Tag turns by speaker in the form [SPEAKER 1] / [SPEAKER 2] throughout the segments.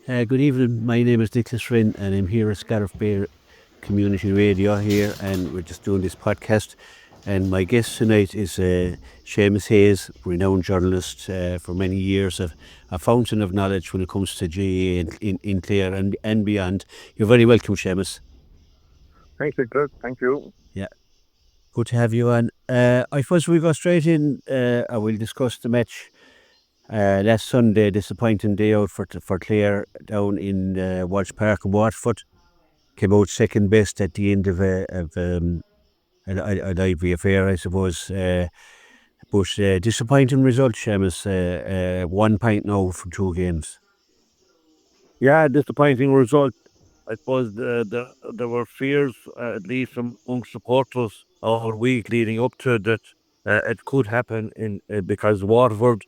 [SPEAKER 1] Good evening. My name is Rynne, and I'm here at Scariff Bay Community Radio here, and we're just doing this podcast. And my guest tonight is Seamus Hayes, renowned journalist for many years, a fountain of knowledge when it comes to GA in Clare and beyond. You're very welcome, Seamus.
[SPEAKER 2] Thanks, Victor. Thank you.
[SPEAKER 1] Yeah, good to have you on. I suppose we go straight in. I will discuss the match. Last Sunday, disappointing day out for Clare down in Walsh Park in Waterford. Came out second best at the end of a lively affair, I suppose. But disappointing result, Seamus. 1 point now from 2 games.
[SPEAKER 2] Yeah, disappointing result. I suppose there were fears, at least among supporters, all week leading up to it, that it could happen because Waterford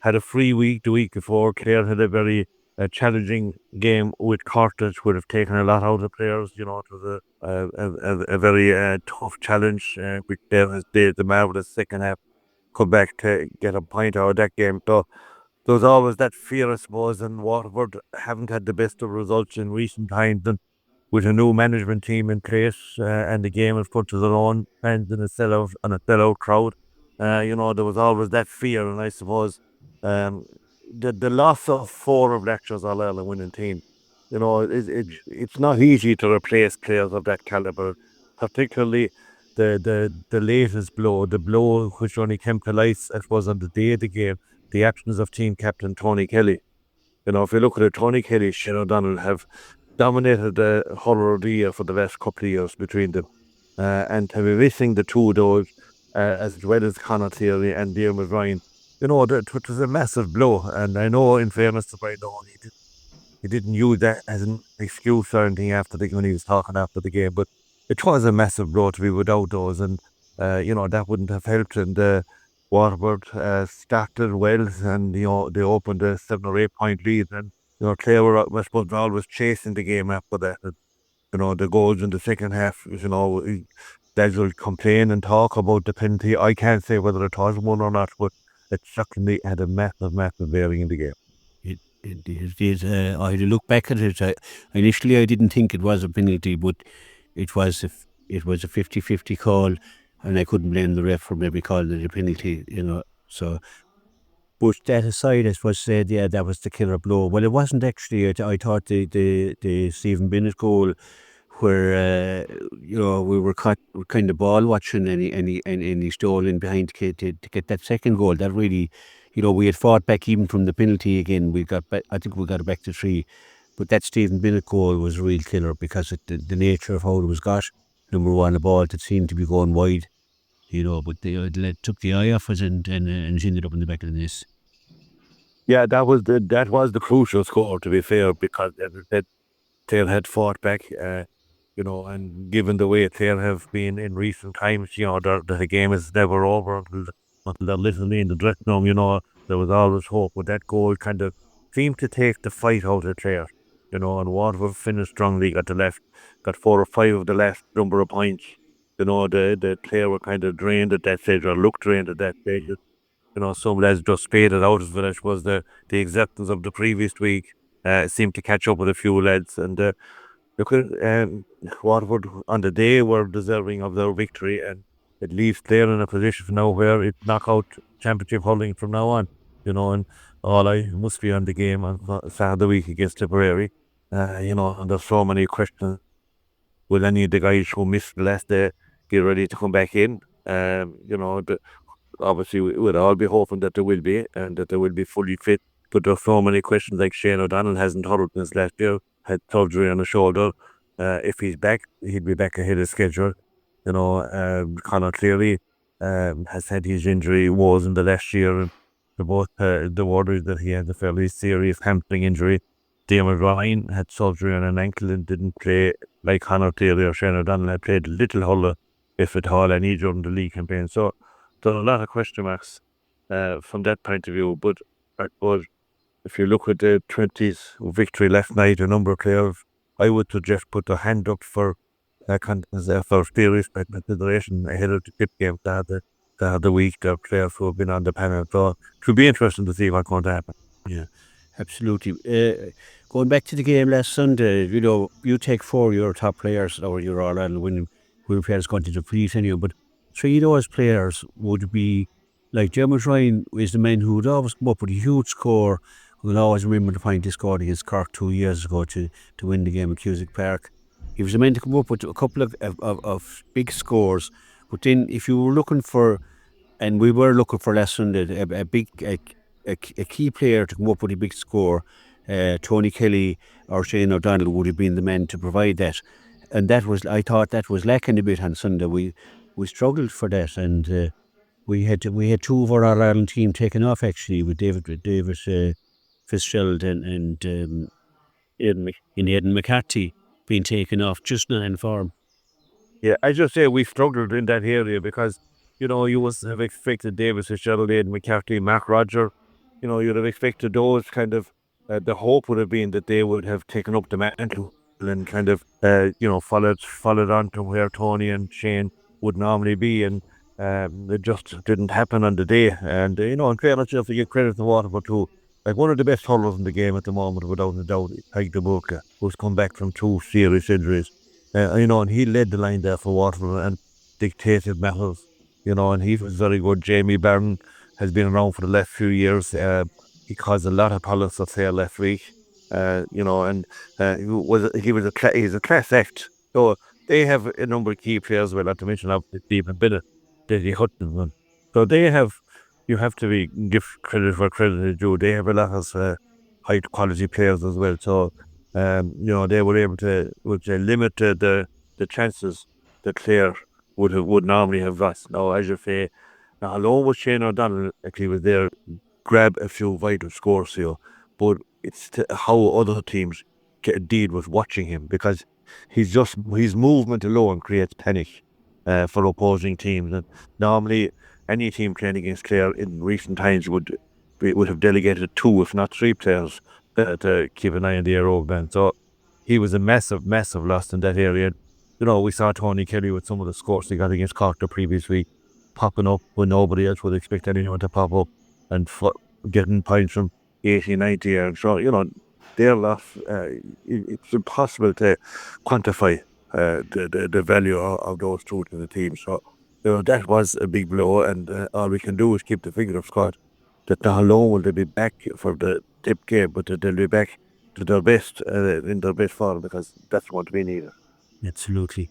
[SPEAKER 2] had a free week the week before. Clare had a very challenging game with Cork that would have taken a lot out of the players. You know, it was a very tough challenge, which Clare has did the marvellous second half, come back to get a point out of that game. So there was always that fear, I suppose, and Waterford haven't had the best of results in recent times. And with a new management team in place and the game in front of their own fans in a sellout crowd, there was always that fear. And I suppose the loss of four of Lectures all a winning team, it's not easy to replace players of that caliber, particularly the latest blow, the blow which only came to light, I suppose, on the day of the game, the actions of team captain Tony Kelly. If you look at it, Tony Kelly, Shane O'Donnell have dominated the horror of the year for the last couple of years between them. And to be missing the two of those, as well as Conor Theory and Diarmuid Ryan, it was a massive blow. And I know, in fairness to Brian Dohan, he didn't use that as an excuse or anything when he was talking after the game, but it was a massive blow to be without those, and that wouldn't have helped. And Waterford started well, and they opened a 7 or 8 point lead, and Clare were, I suppose, always chasing the game after that. And, the goals in the second half, lads will complain and talk about the penalty. I can't say whether it was one or not, but it certainly had a massive bearing in the game.
[SPEAKER 1] It is. I had to look back at it. Initially, I didn't think it was a penalty, but it was a 50-50 call, and I couldn't blame the ref for maybe calling it a penalty. So. But that aside, I suppose said, yeah, that was the killer blow. Well, it wasn't actually. I thought the Stephen Bennett goal, where we were caught kind of ball watching, and he stole in behind to get that second goal. That really, we had fought back even from the penalty again. We got back. I think we got it back to 3. But that Stephen Bennett goal was a real killer because the nature of how it was got. Number one, a ball that seemed to be going wide. But they took the eye off us and ended up in the back of the net.
[SPEAKER 2] Yeah, that was the crucial score, to be fair, because as I said, Clare had fought back, and given the way Clare have been in recent times, the game is never over until they're literally in the dressing room. There was always hope, but that goal kind of seemed to take the fight out of Clare. And Waterford finished strongly, got 4 or 5 of the last number of points. The Clare were kind of drained at that stage, or looked drained at that stage. Some lads just faded out of it. I suppose the acceptance of the previous week seemed to catch up with a few lads. And look at Waterford on the day were deserving of their victory, and it leaves Clare in a position now where it knockout championship hurling from now on. And all I must be on the game on Saturday week against Tipperary. And there's so many questions. Will any of the guys who missed the last day get ready to come back in? But obviously we'd all be hoping that there will be, and that they will be fully fit. But there's so many questions, like Shane O'Donnell hasn't hurled since last year, had surgery on the shoulder. If he's back, he'd be back ahead of schedule. Conor Cleary has had his injury woes in the last year, and both the word that he had a fairly serious hamstring injury. Diarmuid Ryan had surgery on an ankle and didn't play like Conor Cleary or Shane O'Donnell had played little hurler, if at all, any during the league campaign. So there are a lot of question marks from that point of view. But I suppose if you look at the 20s victory last night, a number of players, I would suggest put their hand up for serious consideration ahead of the Tip game the week. The players who have been on the panel. So it would be interesting to see what's going to happen.
[SPEAKER 1] Yeah. Absolutely. Going back to the game last Sunday, you take four of your top players, or your All Ireland winning players going to defeat anyone, but three of those players would be like Dermot Ryan is the man who would always come up with a huge score. We'll always remember the point he scored against Cork 2 years ago to win the game at Cusack Park. He was the man to come up with a couple of big scores, but then if you were looking for, and we were looking for last Sunday, a key player to come up with a big score. Tony Kelly or Shane O'Donnell would have been the men to provide that, and I thought that was lacking a bit on Sunday. We struggled for that, and we had two of our All Ireland team taken off actually with David Fitzgerald and Aidan McCarthy being taken off, just not in form.
[SPEAKER 2] Yeah, I just say we struggled in that area because, you would have expected Davis, Fitzgerald, Aidan McCarthy, Mark Roger. You'd have expected those kind of, the hope would have been that they would have taken up the mantle and kind of, followed on to where Tony and Shane would normally be. And it just didn't happen on the day. And, in fairness, you have to give credit to Waterford too. Like one of the best hurlers in the game at the moment, without a doubt, is Peg de Burka, who's come back from two serious injuries. And he led the line there for Waterford and dictated matters, and he was very good. Jamie Byrne has been around for the last few years. He caused a lot of problems of fair last week, and he's a class act. So they have a number of key players, well, not to mention Stephen Bennett, Dizzy Hutton. So you have to give credit where credit is due. They have a lot of high quality players as well. So they were able to limit the chances that Clare would normally have lost. Now, as you say, now along with Shane O'Donnell actually was there, grab a few vital scores here, but it's how other teams deal with watching him, because his movement alone creates panic for opposing teams. And normally, any team playing against Clare in recent times would have delegated two, if not three players to keep an eye on the aerobic band. So he was a massive, massive loss in that area. We saw Tony Kelly with some of the scores he got against Cork the previous week, popping up when nobody else would expect anyone to pop up, and getting points from 80, 90 yards. So, their loss, it's impossible to quantify the value of those two to the team. So, that was a big blow, and all we can do is keep the fingers crossed that not alone will they be back for the tip game, but that they'll be back to their best, in their best form, because that's what we need.
[SPEAKER 1] Absolutely.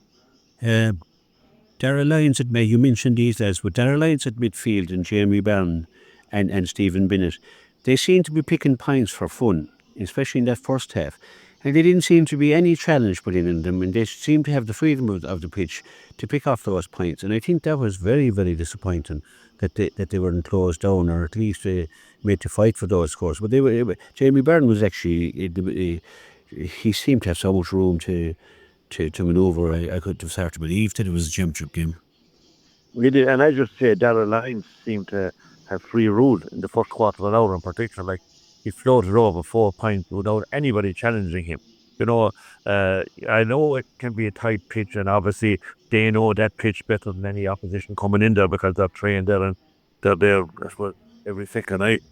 [SPEAKER 1] Darragh Lyons you mentioned these guys, but Darragh Lyons at midfield and Jamie Byrne and Stephen Bennett, they seem to be picking points for fun, especially in that first half. And there didn't seem to be any challenge put in them, and they seemed to have the freedom of the pitch to pick off those points. And I think that was very, very disappointing that they weren't closed down, or at least made to fight for those scores. But Jamie Byrne was actually, he seemed to have so much room to manoeuvre. I could have started to believe that it was a championship game.
[SPEAKER 2] We did, and I just say Darragh Lyons seemed to have free rule in the first quarter of an hour in particular. Like, he floated over 4 points without anybody challenging him. I know it can be a tight pitch, and obviously they know that pitch better than any opposition coming in there, because they're trained there and they're there, I suppose, every second night.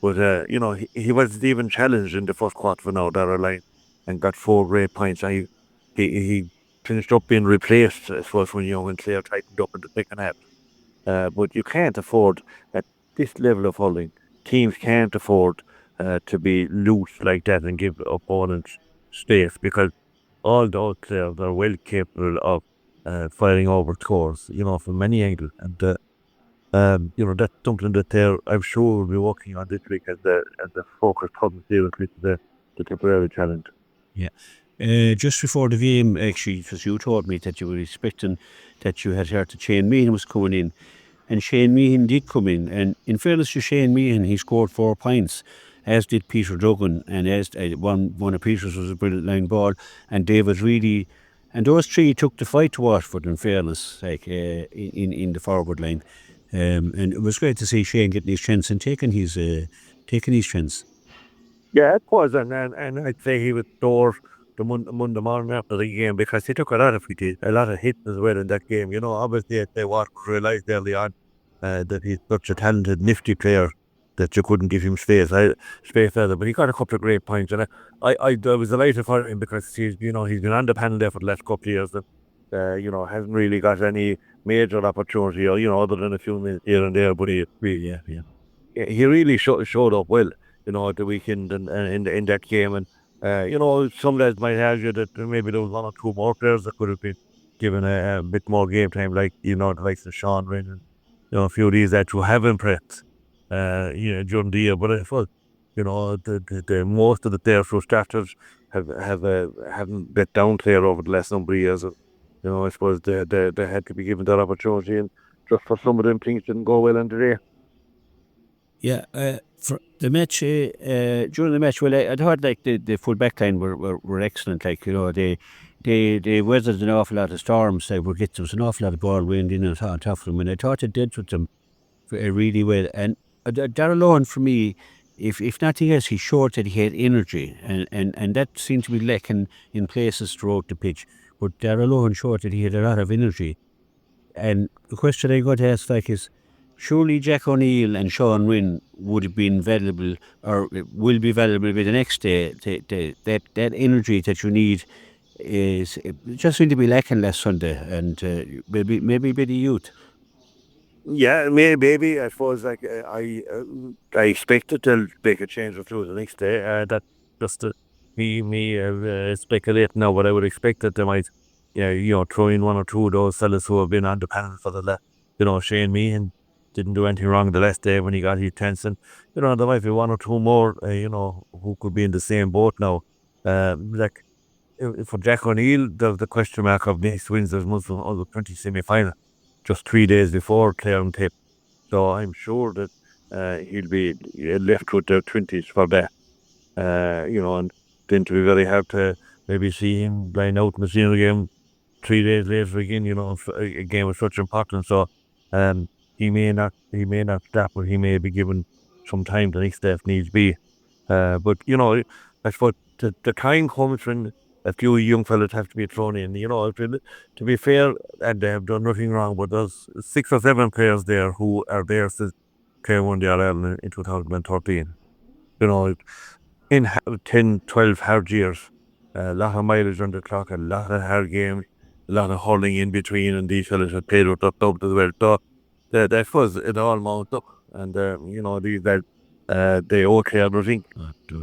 [SPEAKER 2] But he wasn't even challenged in the first quarter of an hour, Darragh Lyons, and got 4 great points. And he finished up being replaced, I suppose, when Clare tightened up in the second half. But you can't afford, at this level of hurling, teams can't afford to be loose like that and give opponents space, because all those players are well capable of firing over scores, from many angles. And that's something that I'm sure will be working on this week as the focus comes seriously to the temporary challenge.
[SPEAKER 1] Yeah. Just before the game, actually, because you told me that you were expecting that you had heard that Shane Meehan was coming in, and Shane Meehan did come in. And in fairness to Shane Meehan, he scored 4 points, as did Peter Duggan, and as one of Peter's was a brilliant line ball, and David Reedy, and those three took the fight to Waterford. In fairness, like in the forward line, and it was great to see Shane getting his chance and taking his chance.
[SPEAKER 2] Yeah, it was, and I'd say he would store the Monday morning after the game, because he took a lot of hits as well in that game. Obviously they realised early on that he's such a talented, nifty player, that you couldn't give him space either. But he got a couple of great points, and I was delighted for him because he's been on the panel there for the last couple of years, and hasn't really got any major opportunity, other than a few minutes here and there. But he really showed up well, at the weekend and in that game. And some lads might argue that maybe there was one or two more players that could have been given a bit more game time, like the likes of Sean Rynne and a few of these that who have impressed, during the year. But I thought, the most of the players who starters haven't let down there over the last number of years. And, I suppose they had to be given that opportunity, and just for some of them things didn't go well in the day.
[SPEAKER 1] Yeah, for the match, during the match, well, I thought like the full back line were excellent. Like, they weathered an awful lot of storms. They were getting an awful lot of ball wind in and on top of them, and I thought it did with them really well. And Darrell Owen, for me, if nothing else, he showed that he had energy, and that seemed to be lacking in places throughout the pitch. But Darrell Owen showed that he had a lot of energy. And the question I got to ask is, surely Jack O'Neill and Sean Rynne would have been valuable, or will be valuable by the next day. That energy that you need is just seemed to be lacking last Sunday, and maybe by the youth.
[SPEAKER 2] Yeah, maybe. I suppose I expected they'll make a change or two the next day. That just me speculating now, but I would expect that they might, throw in one or two of those fellas who have been on the panel for Shane Meehan didn't do anything wrong the last day when he got his chance, and there might be one or two more, who could be in the same boat now. Like for Jack O'Neill, the question mark of next Wednesday's Muslim under-20 semi-final, just 3 days before Clare Tip. So I'm sure that he'll be left with the 20s for that. And then to be very hard to maybe see him line out in the senior game 3 days later again, a game of such importance. So he may not stop, but he may be given some time the next day if needs be. But I suppose the time comes when a few young fellas have to be thrown in. To be fair, and they have done nothing wrong, but there's 6 or 7 players there who are there since Clare won the All-Ireland in 2013. In 10, 12 hard years, a lot of mileage on the clock, a lot of hard games, a lot of hurling in between, and these fellas have played with up as well. So that was it all mounted up, and these that they owe Clare nothing.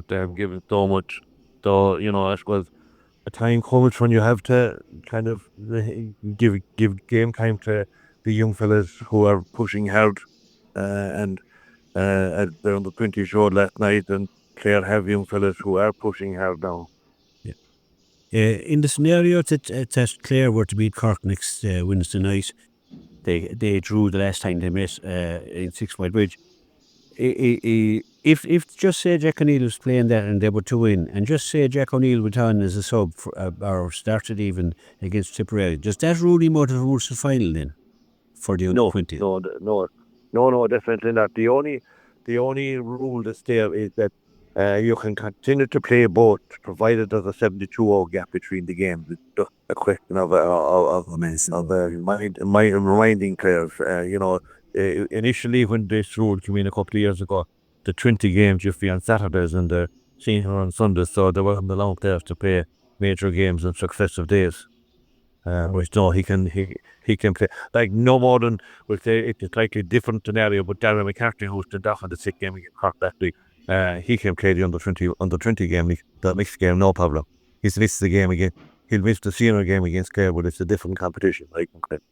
[SPEAKER 2] They have given so much. So I suppose a time comes when you have to kind of give game time to the young fellas who are pushing hard, and they're on the 20 show last night, and Clare have young fellas who are pushing hard now.
[SPEAKER 1] In the scenario that Clare were to beat Cork next Wednesday night, they drew the last time they met in 6 Mile Bridge. If just say Jack O'Neill was playing that and they were to win, and just say Jack O'Neill went on as a sub or started even against Tipperary, does that rule him out of the Ulster final then for the under-20?
[SPEAKER 2] No, definitely not. The only rule that's there is that you can continue to play both, provided there's a 72-hour gap between the games. It's just a question of reminding players. Initially when this rule came in a couple of years ago, the 20 games used to be on Saturdays and the senior on Sundays, so they weren't allowed players to play major games on successive days. Which no, he can play like no more than, we'll say it's a slightly different scenario, but Darren McCarthy, who's the dock on the 6th game against Cork that week, he can play the under-20 game, the mixed game, no problem. He's missed the game again. He'll miss the senior game against Clare, but it's a different competition. Like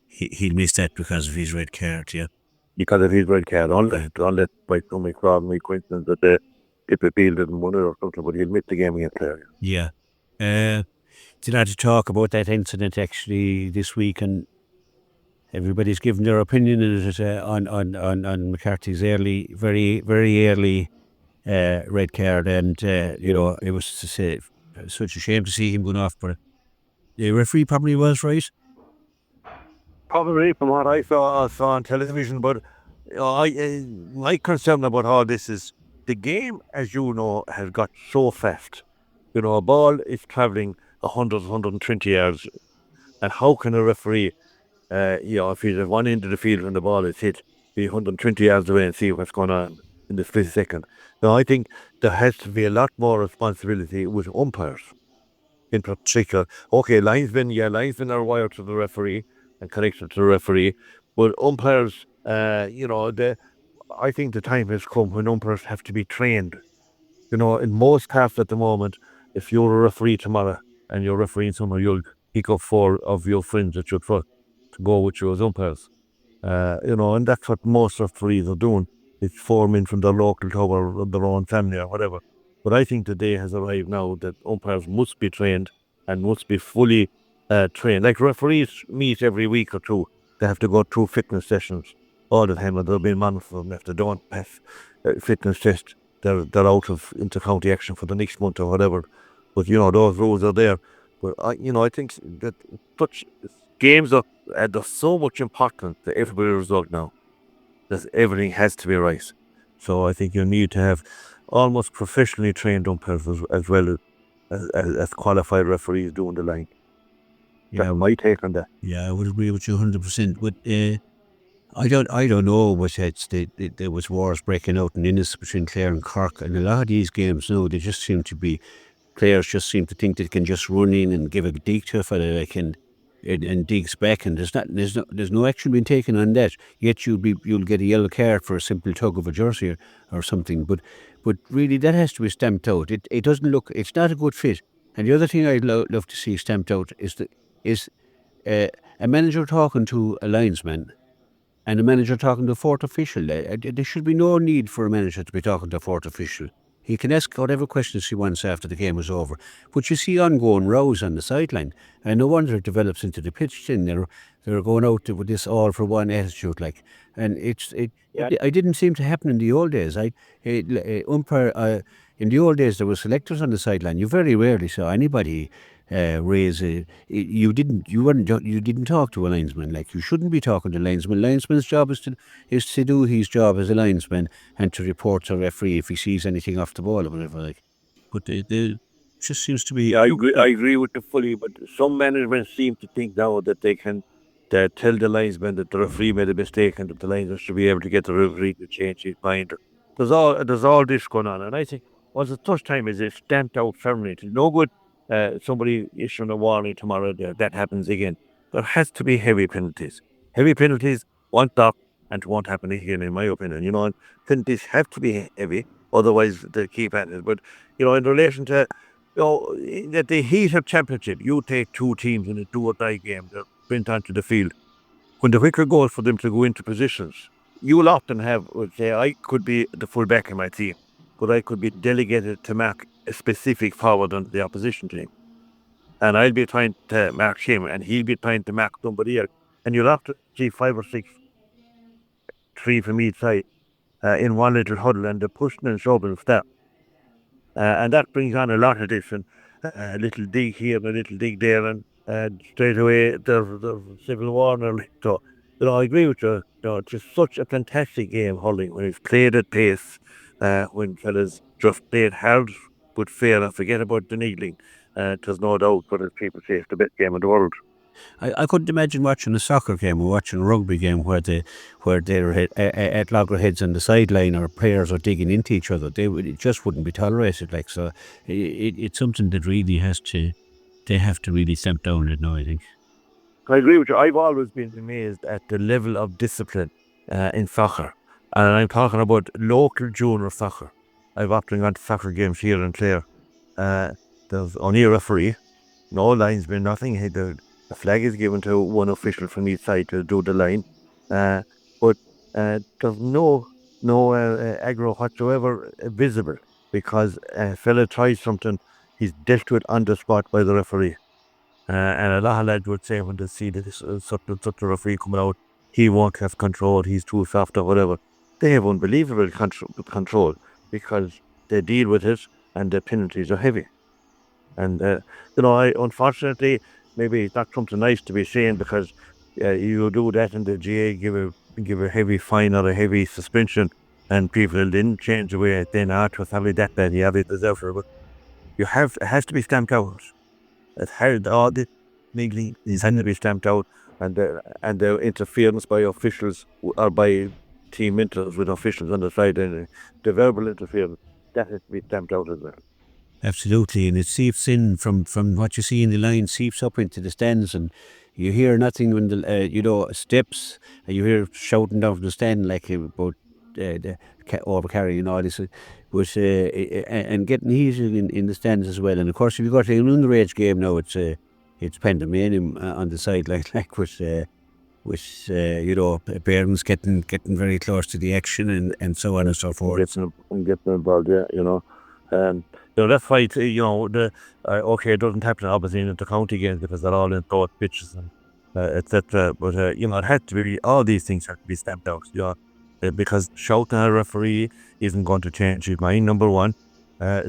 [SPEAKER 1] he'll miss that because of his red card, yeah.
[SPEAKER 2] Because of his red card, unless by some extraordinary coincidence that if the field didn't win it or something, but he'll miss the game against Clare.
[SPEAKER 1] Yeah. Did I to talk about that incident actually this week, and everybody's given their opinion on McCarthy's very early red card, and it was such a shame to see him going off, but the referee probably was right.
[SPEAKER 2] Probably from what I saw on television, but my concern about all this is the game, as you know, has got so fast. A ball is travelling 120 yards, and how can a referee, if he's at one end of the field and the ball is hit, be 120 yards away and see what's going on in the split second. Now, I think there has to be a lot more responsibility with umpires in particular. Okay, linesmen are wired to the referee and connected to the referee, but umpires, I think the time has come when umpires have to be trained. In most casts at the moment, if you're a referee tomorrow and you're refereeing somewhere, you'll pick up 4 of your friends that you trust to go with you as umpires. And that's what most referees are doing. It's forming from their local tower or their own family or whatever. But I think the day has arrived now that umpires must be trained and must be fully trained. Like referees meet every week or two. They have to go through fitness sessions all the time, and they'll be monitored them. If they don't pass fitness test, they're out of inter-county action for the next month or whatever. But those rules are there. But I think that such games are there's so much importance to every result now that everything has to be right. So I think you need to have almost professionally trained umpires as well as qualified referees doing the line.
[SPEAKER 1] Yeah,
[SPEAKER 2] That's my take on that.
[SPEAKER 1] Yeah, I would agree with you 100%. But I don't know what there was wars breaking out in Innis between Clare and Cork, and a lot of these games now they just seem to be players just seem to think they can just run in and give a dig to a fella like and digs back, and there's no action being taken on that. Yet you'll get a yellow card for a simple tug of a jersey or something. But really that has to be stamped out. It doesn't look. It's not a good fit. And the other thing I'd love to see stamped out is a manager talking to a linesman and a manager talking to a fourth official. There should be no need for a manager to be talking to a fourth official. He can ask whatever questions he wants after the game is over. But you see ongoing rows on the sideline, and no wonder it develops into the pitch. Then they're going out with this all for one attitude, like, and I didn't seem to happen in the old days. Umpire in the old days there were selectors on the sideline. You very rarely saw anybody raise a. You didn't talk to a linesman. Like, you shouldn't be talking to a linesman. Linesman's job is to do his job as a linesman and to report to a referee if he sees anything off the ball or whatever. Like, but it just seems to be.
[SPEAKER 2] Yeah, I agree with you fully, but some management seem to think now that they can tell the linesman that the referee made a mistake and that the linesman should be able to get the referee to change his mind. There's all this going on, and I think once the first time is it stamped out firmly. It's no good somebody issuing a warning tomorrow that happens again. There has to be heavy penalties. Heavy penalties won't stop and won't happen again, in my opinion. And penalties have to be heavy, otherwise they keep at it. But in relation to at the heat of championship, you take 2 teams in a do or die game. They're sprint onto the field. When the whistle goes for them to go into positions, you will often say, I could be the full back in my team, but I could be delegated to mark a specific forward on the opposition team. And I'll be trying to mark him, and he'll be trying to mark somebody else. And you'll have to see 5 or 6, 3 from each side in one little huddle, and they're pushing and shoving stuff. And that brings on a lot of different little dig here and a little dig there, and straight away there's civil war. So, I agree with you. It's just such a fantastic game, hurling, when it's played at pace, when fellas just played hard but fair and forget about the needling. There's no doubt, but as people say, it's the best game in the world.
[SPEAKER 1] I couldn't imagine watching a soccer game or watching a rugby game where they're at loggerheads on the sideline or players are digging into each other. It just wouldn't be tolerated. Like, so, it's something that really they have to really stamp down it now, I think.
[SPEAKER 2] I agree with you. I've always been amazed at the level of discipline in soccer, and I'm talking about local junior soccer. I've often gone to soccer games here in Clare. There's only a referee, no linesman, nothing. The flag is given to one official from each side to do the line, but there's no aggro whatsoever visible, because a fella tries something, he's dealt with on the spot by the referee. And a lot of lads would say when they see that this such a referee coming out, he won't have control, he's too soft or whatever. They have unbelievable control because they deal with it and the penalties are heavy. And, unfortunately, maybe it's not something nice to be saying, because you do that and the GA give a heavy fine or a heavy suspension, and people didn't change the way then was probably that bad, yeah, they deserve it. But it has to be stamped out. All the neglect has to be stamped out, and the interference by officials or by team interest with officials on the side, and the verbal interference, that has to be stamped out as well.
[SPEAKER 1] Absolutely, and it seeps in from what you see in the line, seeps up into the stands, and you hear nothing when the steps, and you hear shouting down from the stand like about the overcarrying and all this, but and getting heated in the stands as well. And of course, if you go to an underage game now, it's pandemonium on the sideline, like with parents getting very close to the action and so on and so forth.
[SPEAKER 2] Getting involved, and that's why it doesn't happen obviously in the county games because they're all in thought pitches and etc. But it had to be, all these things have to be stamped out. Because shouting at a referee isn't going to change his mind. Number one,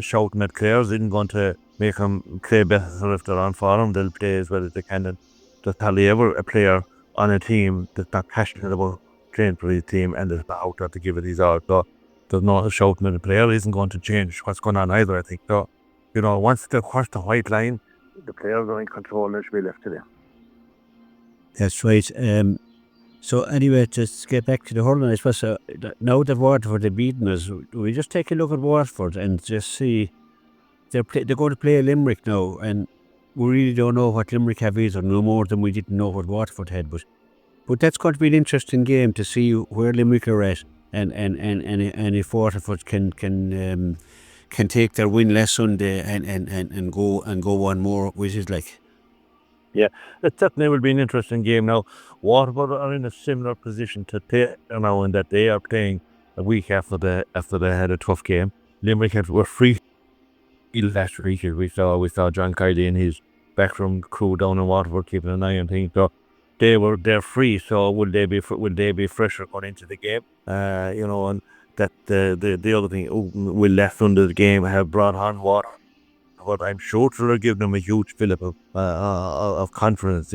[SPEAKER 2] shouting at players isn't going to make them play better if they're on form. They'll play as well as they can. And just hardly ever a player on a team that's not passionate about playing for his team and is not out there to give it his all. So there's no shouting at a player isn't going to change what's going on either, I think. So, once they cross the white line, the players are in control and they should be left to them.
[SPEAKER 1] That's right. So anyway, just get back to the hurling, I suppose. Now that Waterford have beaten us, we just take a look at Waterford and just see they're going to play Limerick now, and we really don't know what Limerick have either, no more than we didn't know what Waterford had. But that's going to be an interesting game to see where Limerick are at, and if Waterford can take their win last Sunday and go one more, which is like.
[SPEAKER 2] Yeah, it certainly will be an interesting game. Now, Waterford are in a similar position to Tate now in that they are playing a week after they had a tough game. Limerick were free last week. We saw John Kiley and his backroom crew down in Waterford keeping an eye on things. So they're free. So will they be fresher going into the game? And that the other thing, will left under the game have brought on Water. But I'm sure they'll give them a huge fillip of confidence,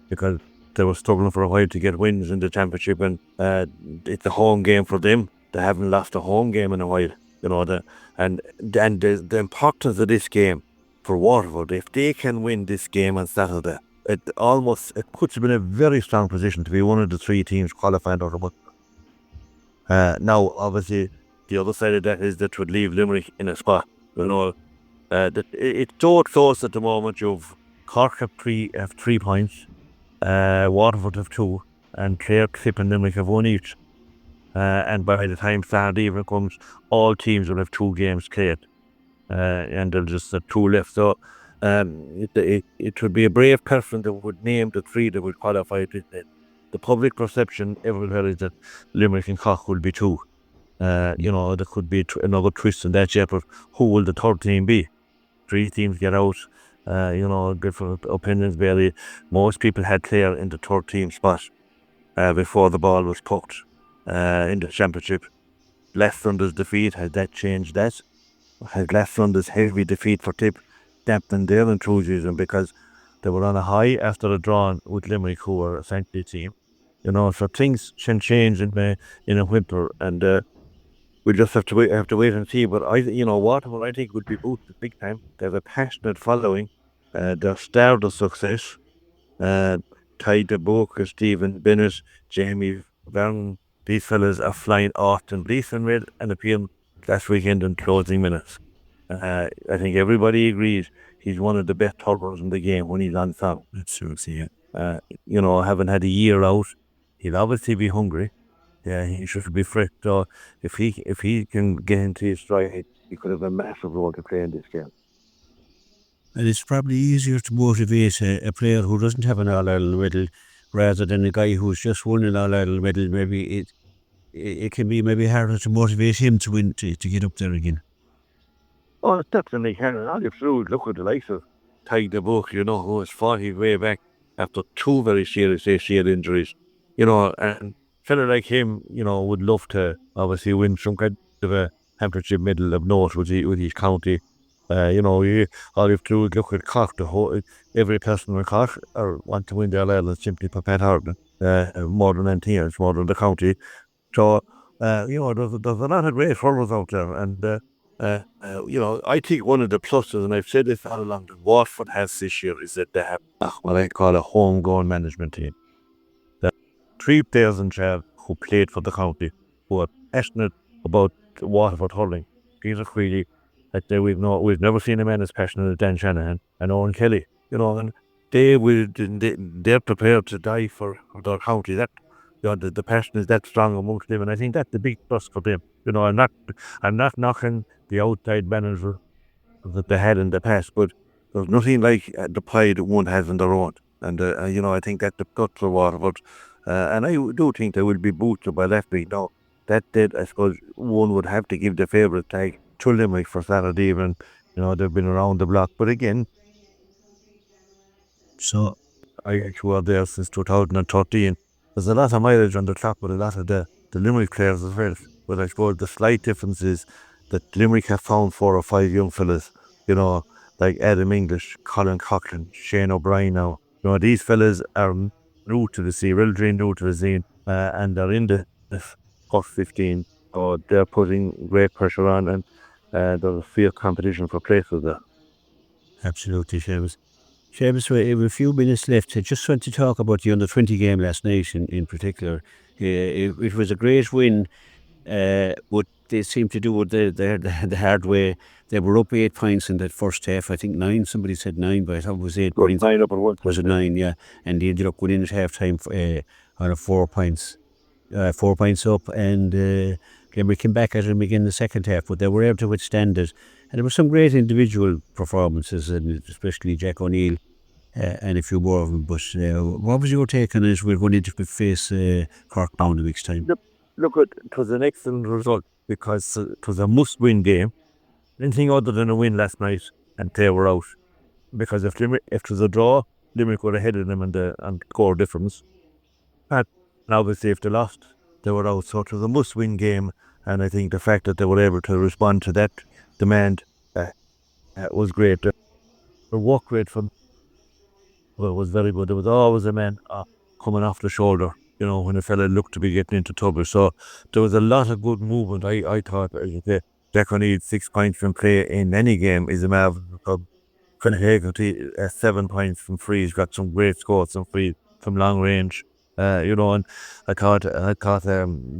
[SPEAKER 2] because they were struggling for a while to get wins in the championship, and it's a home game for them. They haven't lost a home game in a while, and the importance of this game for Waterford, if they can win this game on Saturday, it puts them in a very strong position to be one of the three teams qualifying out of it. Now, obviously, the other side of that is that would leave Limerick in a spot, it's so close at the moment. You've Cork have 3 points, Waterford have 2, and Clare, Clip and Limerick have 1 each. And by the time Saturday evening comes, all teams will have 2 games played, and there'll just have 2 left. So it would be a brave person that would name the 3 that would qualify. The public perception everywhere is that Limerick and Cork will be 2. There could be another twist in that, but who will the third team be? 3 teams get out. Different opinions vary. Most people had Clare in the third team spot before the ball was pucked in the championship. Last Sunday's defeat, has that changed that? Has last Sunday's heavy defeat for Tip dampened their enthusiasm because they were on a high after a draw with Limerick, who were essentially a team? So things can change in a winter, and we'll just have to wait and see. But Waterford, I think, would be boosted big time. They have a passionate following. They're starved of success. Ty DeBook, Stephen Bennett, Jamie Vernon, these fellas are flying off. And Gleeson made an appeal last weekend in closing minutes. I think everybody agrees he's one of the best hurlers in the game when he's on song.
[SPEAKER 1] Absolutely, yeah.
[SPEAKER 2] Having had a year out, he'll obviously be hungry. Yeah, he should be fresh. So if he can get into his stride, he could have a massive role to play in this game.
[SPEAKER 1] And it's probably easier to motivate a player who doesn't have an All-Ireland medal rather than a guy who's just won an All-Ireland medal. Maybe it can be maybe harder to motivate him to win, to get up there again.
[SPEAKER 2] Oh, it's definitely harder. All you have to do is look at the likes of Ty DeBook, who was fought his way back after 2 very serious ACL injuries. And fella like him, would love to obviously win some kind of a championship medal of note with his county. All you have to do is look at Cork. Every person in Cork want to win the All-Ireland simply for Pat Harden, more than anything else, more than the county. So, there's a lot of great hurlers out there, and I think one of the pluses, and I've said this all along, that Waterford has this year is that they have what I call a homegrown management team. 3 players in charge who played for the county. who are passionate about Waterford hurling. Peter Creedy, that we've never seen a man as passionate as Dan Shanahan and Owen Kelly, and they're prepared to die for their county. That the passion is that strong amongst them, and I think that's the big plus for them. I'm not knocking the outside manager that they had in the past, but there's nothing like the pride that one has in their own. And, I think that the guts for Waterford, and I do think they will be boosted by Lefty. Now, that did, I suppose, one would have to give the favourite tag to Limerick for Saturday evening. They've been around the block. But again,
[SPEAKER 1] So
[SPEAKER 2] I actually were there since 2013. There's a lot of mileage on the clock with a lot of the Limerick players as well. But I suppose the slight difference is that Limerick have found 4 or 5 young fellas, like Adam English, Colin Coughlin, Shane O'Brien now. These fellas are new to the sea, relatively new to the scene, and they're in the first 15. So they're putting great pressure on, and there's a fierce competition for places there.
[SPEAKER 1] absolutely, Seamus. Seamus, we have a few minutes left. I just want to talk about the under-20 game last night in particular. It was a great win, but they seemed to do it the hard way. They were up 8 points in that first half. I think 9. Somebody said 9, but I thought it was 8 points.
[SPEAKER 2] 9 up at one.
[SPEAKER 1] Was it 9? Yeah. And they ended up winning at half time on a 4 points. 4 points up, and Limerick came back at them again in the second half, but they were able to withstand it. And there were some great individual performances, and especially Jack O'Neill and a few more of them. But what was your take on it? We're going to face Cork down the next time.
[SPEAKER 2] Look, it was an excellent result because it was a must-win game. Anything other than a win last night, and they were out. Because if it was a draw, Limerick would have headed them on the score difference. And obviously, if they lost, they were out. So it was a must-win game, and I think the fact that they were able to respond to that demand was great. The work rate from was very good. There was always a man coming off the shoulder, when a fella looked to be getting into trouble. So there was a lot of good movement. I thought, Jack O'Neill 6 points from play in any game is a marvel. Hegarty 7 points from free. He's got some great scores, some free from long range. And I thought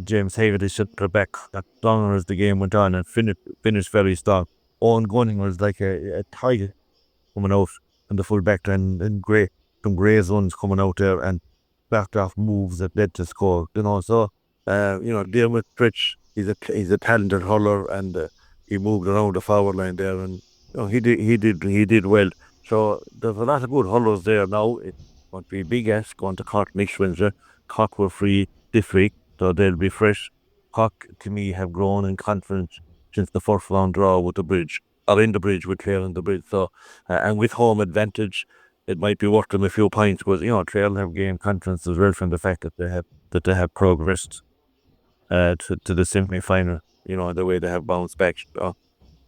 [SPEAKER 2] James Hegarty should put back that longer as the game went on and finished very strong. Owen Gunning was like a tiger coming out in the full back and some grey zones coming out there and backed off moves that led to score. So Dermot Fritch, he's a talented hurler, and he moved around the forward line there, and he did well. So there's a lot of good hurlers there now. It's going to be a big ask going to Cork next Wednesday. Cork were free this week, so they'll be fresh. Cork, to me, have grown in confidence since the first round draw with the Bridge, or in the Bridge with Trail in the Bridge. So, and with home advantage, it might be worth them a few points. But Trail have gained confidence as well from the fact that they have progressed to the semi-final. The way they have bounced back.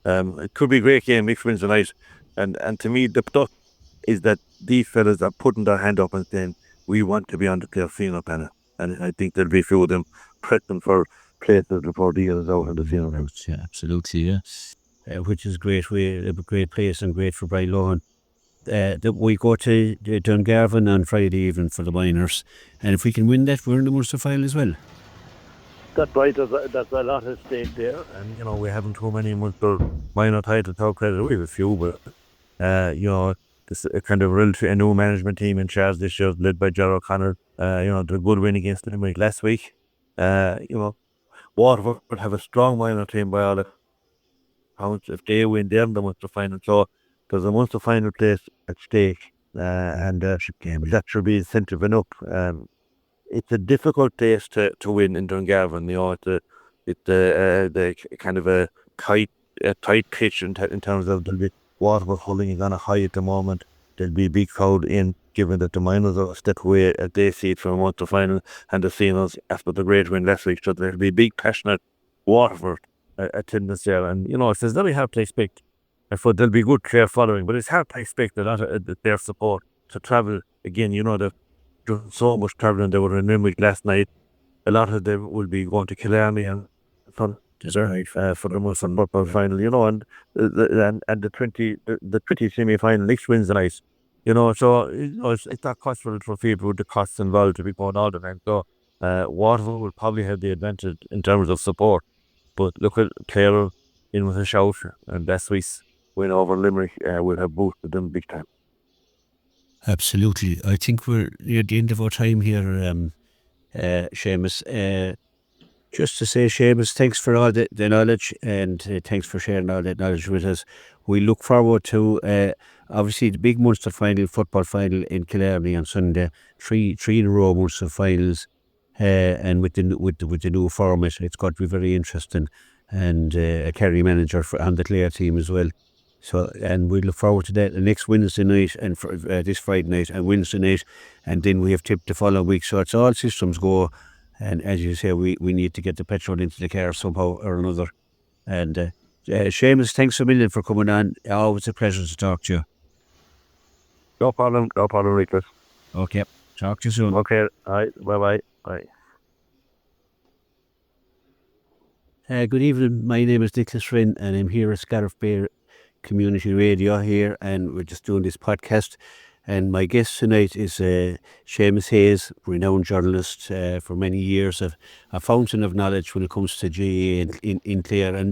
[SPEAKER 2] It could be a great game next Wednesday night, and to me, the stuff is that these fellas are putting their hand up and saying, we want to be on the Clare panel, and I think there'll be a few of them pressing for places before the others out in the final.
[SPEAKER 1] Yeah, absolutely, yeah. Which is great. A great place and great for Brian Lohan. We go to Dungarvan on Friday evening for the minors, and if we can win that, we're in the Munster final as well.
[SPEAKER 2] That's right. There's a lot at stake there, and we haven't too many Munster minor titles to credit. We have a few, but this kind of a new management team in charge this year, led by Gerard O'Connor. The good win against Limerick last week. Waterford would have a strong minor team by all accounts. If they win, they're in the Munster final. So there's a Munster final place at stake, and that should be incentive enough. It's a difficult place to win in Dungarvan. It's the kind of a tight pitch in terms of the Waterford hurling is on a high at the moment. There'll be a big crowd in, given that the minors are a step away as they see it from a Munster final, and the seniors after the great win last week. So there'll be big passionate Waterford attendance there, and it's very hard to expect. I thought there'll be good Clare following, but it's hard to expect a lot of their support to travel again. They've done so much travelling. They were in Limerick last night. A lot of them will be going to Killarney and for the Munster Purple final, and the 20 semi-final next Wednesday night. So it's not costful for people with the costs involved to be going all the time. So Waterford will probably have the advantage in terms of support. But look at Clare in with a shout, and that Swiss win over Limerick will have boosted them big time.
[SPEAKER 1] Absolutely. I think we're near the end of our time here, Seamus. Just to say, Seamus, thanks for all the knowledge, and thanks for sharing all that knowledge with us. We look forward to obviously the big Munster final, football final in Killarney on Sunday. Three in a row Munster finals, and with the new format, it's going to be very interesting. And a Kerry manager on the Clare team as well. So, and we look forward to that. The next Wednesday night, and for this Friday night and Wednesday night, and then we have tipped the following week. So it's all systems go. And as you say, we need to get the petrol into the car somehow or another. And Seamus, thanks a million for coming on. Always a pleasure to talk to you.
[SPEAKER 2] No problem, Richard.
[SPEAKER 1] Okay, talk to you soon.
[SPEAKER 2] Okay, all right, bye.
[SPEAKER 1] Good evening. My name is Rynne, and I'm here at Scariff Bay Community Radio here, and we're just doing this podcast. And my guest tonight is Seamus Hayes, renowned journalist for many years, a fountain of knowledge when it comes to GAA in Clare. And